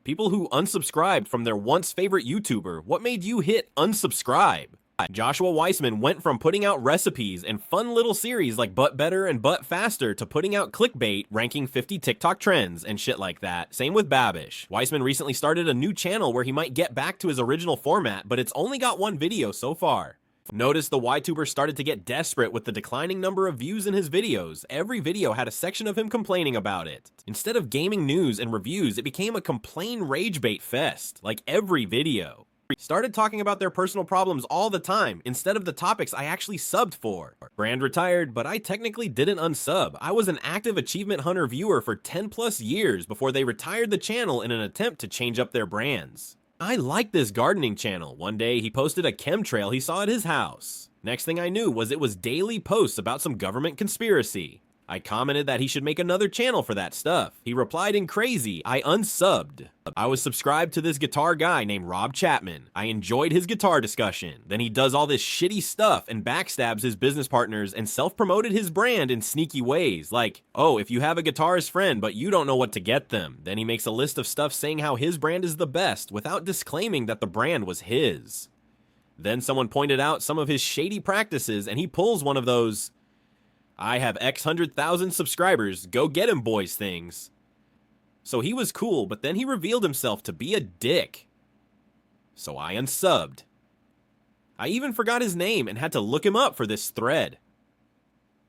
People who unsubscribed from their once favorite YouTuber. What made you hit unsubscribe? Joshua Weissman went from putting out recipes and fun little series like But Better and But Faster to putting out clickbait, ranking 50 TikTok trends, and shit like that. Same with Babish. Weissman recently started a new channel where he might get back to his original format, but it's only got one video so far. Notice the YTuber started to get desperate with the declining number of views in his videos. Every video had a section of him complaining about it. Instead of gaming news and reviews, it became a complain rage bait fest, like every video. Started talking about their personal problems all the time, instead of the topics I actually subbed for. Brand retired, but I technically didn't unsub. I was an active Achievement Hunter viewer for 10 plus years before they retired the channel in an attempt to change up their brands. I like this gardening channel. One day he posted a chemtrail he saw at his house. Next thing I knew was it was daily posts about some government conspiracy. I commented that he should make another channel for that stuff. He replied in crazy. I unsubbed. I was subscribed to this guitar guy named Rob Chapman. I enjoyed his guitar discussion. Then he does all this shitty stuff and backstabs his business partners and self-promoted his brand in sneaky ways. Like, oh, if you have a guitarist friend but you don't know what to get them. Then he makes a list of stuff saying how his brand is the best without disclaiming that the brand was his. Then someone pointed out some of his shady practices and he pulls one of those I have X 100,000 subscribers, go get him boys things. So he was cool, but then he revealed himself to be a dick. So I unsubbed. I even forgot his name and had to look him up for this thread.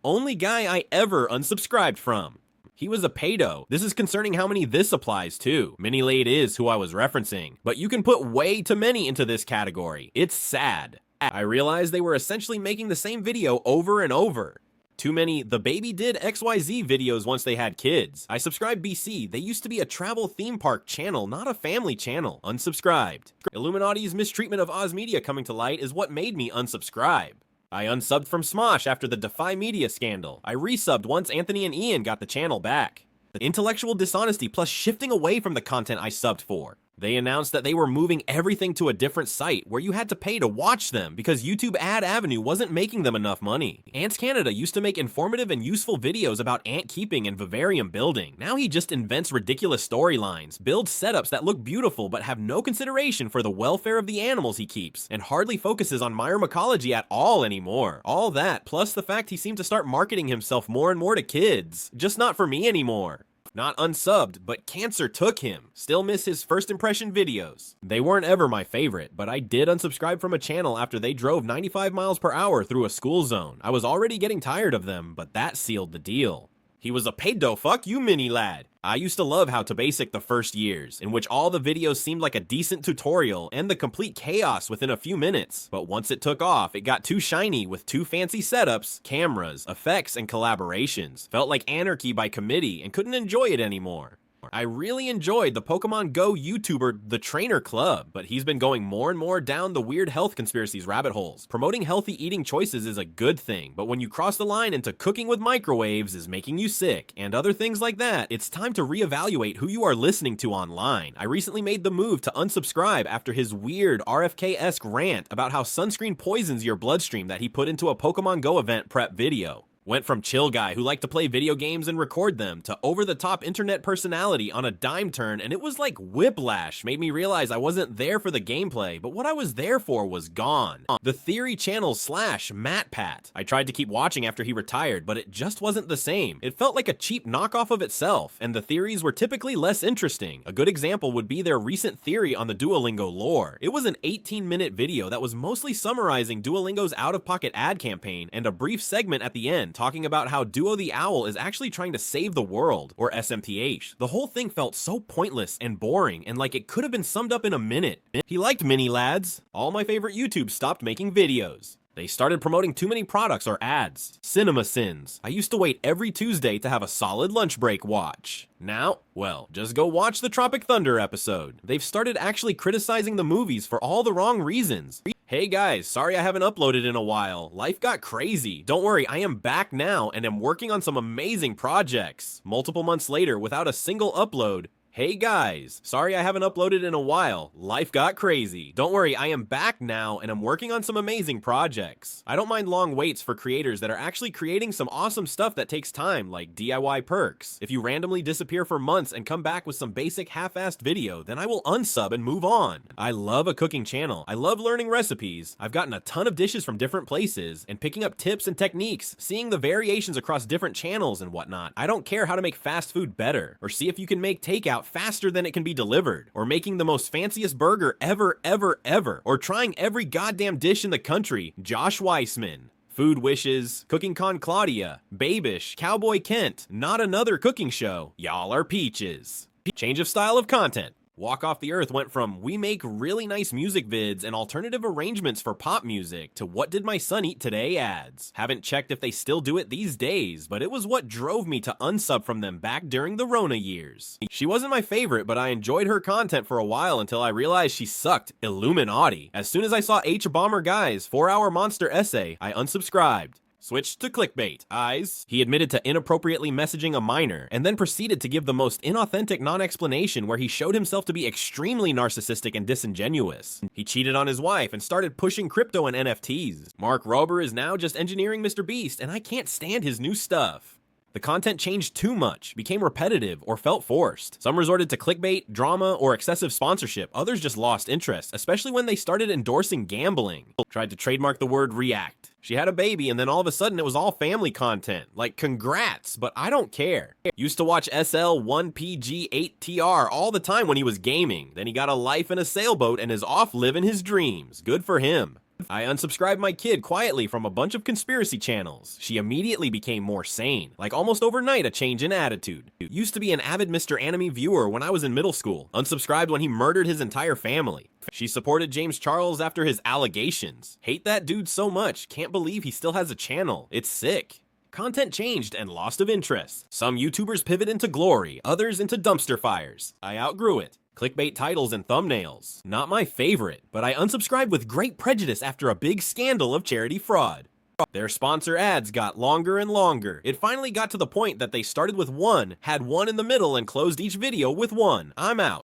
Only guy I ever unsubscribed from. He was a pedo. This is concerning how many this applies to. Minilade is who I was referencing, but you can put way too many into this category. It's sad. I realized they were essentially making the same video over and over. Too many the baby did XYZ videos once they had kids. I subscribed BC. They used to be a travel theme park channel, not a family channel. Unsubscribed. Illuminati's mistreatment of Oz Media coming to light is what made me unsubscribe. I unsubbed from Smosh after the Defy Media scandal. I resubbed once Anthony and Ian got the channel back. The intellectual dishonesty plus shifting away from the content I subbed for. They announced that they were moving everything to a different site where you had to pay to watch them because YouTube Ad Avenue wasn't making them enough money. Ants Canada used to make informative and useful videos about ant keeping and vivarium building. Now he just invents ridiculous storylines, builds setups that look beautiful but have no consideration for the welfare of the animals he keeps, and hardly focuses on myrmecology at all anymore. All that, plus the fact he seemed to start marketing himself more and more to kids. Just not for me anymore. Not unsubbed, but cancer took him. Still miss his first impression videos. They weren't ever my favorite, but I did unsubscribe from a channel after they drove 95 miles per hour through a school zone. I was already getting tired of them, but that sealed the deal. He was a pedo, fuck you mini lad. I used to love How to Basic the first years, in which all the videos seemed like a decent tutorial and the complete chaos within a few minutes. But once it took off, it got too shiny with too fancy setups, cameras, effects, and collaborations. Felt like anarchy by committee and couldn't enjoy it anymore. I really enjoyed the Pokemon Go YouTuber The Trainer Club, but he's been going more and more down the weird health conspiracies rabbit holes. Promoting healthy eating choices is a good thing, but when you cross the line into cooking with microwaves is making you sick, and other things like that, it's time to reevaluate who you are listening to online. I recently made the move to unsubscribe after his weird RFK-esque rant about how sunscreen poisons your bloodstream that he put into a Pokemon Go event prep video. Went from chill guy who liked to play video games and record them to over-the-top internet personality on a dime turn, and it was like whiplash. Made me realize I wasn't there for the gameplay, but what I was there for was gone. The Theory Channel / MatPat. I tried to keep watching after he retired, but it just wasn't the same. It felt like a cheap knockoff of itself, and the theories were typically less interesting. A good example would be their recent theory on the Duolingo lore. It was an 18-minute video that was mostly summarizing Duolingo's out-of-pocket ad campaign and a brief segment at the end talking about how Duo the Owl is actually trying to save the world, or SMTH. The whole thing felt so pointless and boring, and like it could have been summed up in a minute. He liked mini lads. All my favorite YouTubers stopped making videos. They started promoting too many products or ads. Cinema sins. I used to wait every Tuesday to have a solid lunch break watch. Now, well, just go watch the Tropic Thunder episode. They've started actually criticizing the movies for all the wrong reasons. Hey guys, sorry I haven't uploaded in a while. Life got crazy. Don't worry, I am back now and am working on some amazing projects. Multiple months later, without a single upload, Hey guys, sorry I haven't uploaded in a while. Life got crazy. Don't worry, I am back now and I'm working on some amazing projects. I don't mind long waits for creators that are actually creating some awesome stuff that takes time, like DIY perks. If you randomly disappear for months and come back with some basic half-assed video, then I will unsub and move on. I love a cooking channel. I love learning recipes. I've gotten a ton of dishes from different places and picking up tips and techniques, seeing the variations across different channels and whatnot. I don't care how to make fast food better, or see if you can make takeout faster than it can be delivered, or making the most fanciest burger ever, or trying every goddamn dish in the country. Josh Weissman. Food Wishes, Cooking Con Claudia, Babish, Cowboy Kent, Not Another Cooking Show, Y'all Are Peaches. Change of style of content. Walk Off the Earth went from we make really nice music vids and alternative arrangements for pop music to what did my son eat today ads. Haven't checked if they still do it these days, but it was what drove me to unsub from them back during the Rona years. She wasn't my favorite, but I enjoyed her content for a while until I realized she sucked. Illuminati. As soon as I saw H-Bomber Guy's 4-hour monster essay, I unsubscribed. Switched to clickbait. Eyes. He admitted to inappropriately messaging a minor, and then proceeded to give the most inauthentic non-explanation where he showed himself to be extremely narcissistic and disingenuous. He cheated on his wife and started pushing crypto and NFTs. Mark Rober is now just engineering Mr. Beast, and I can't stand his new stuff. The content changed too much, became repetitive, or felt forced. Some resorted to clickbait, drama, or excessive sponsorship. Others just lost interest, especially when they started endorsing gambling. Tried to trademark the word react. She had a baby and then all of a sudden it was all family content. Like, congrats, but I don't care. Used to watch SL1PG8TR all the time when he was gaming. Then he got a life in a sailboat and is off living his dreams. Good for him. I unsubscribed my kid quietly from a bunch of conspiracy channels. She immediately became more sane. Like almost overnight, a change in attitude. Used to be an avid Mr. Anime viewer when I was in middle school. Unsubscribed when he murdered his entire family. She supported James Charles after his allegations. Hate that dude so much. Can't believe he still has a channel. It's sick. Content changed and lost of interest. Some YouTubers pivot into glory, others into dumpster fires. I outgrew it. Clickbait titles and thumbnails. Not my favorite, but I unsubscribed with great prejudice after a big scandal of charity fraud. Their sponsor ads got longer and longer. It finally got to the point that they started with one, had one in the middle, and closed each video with one. I'm out.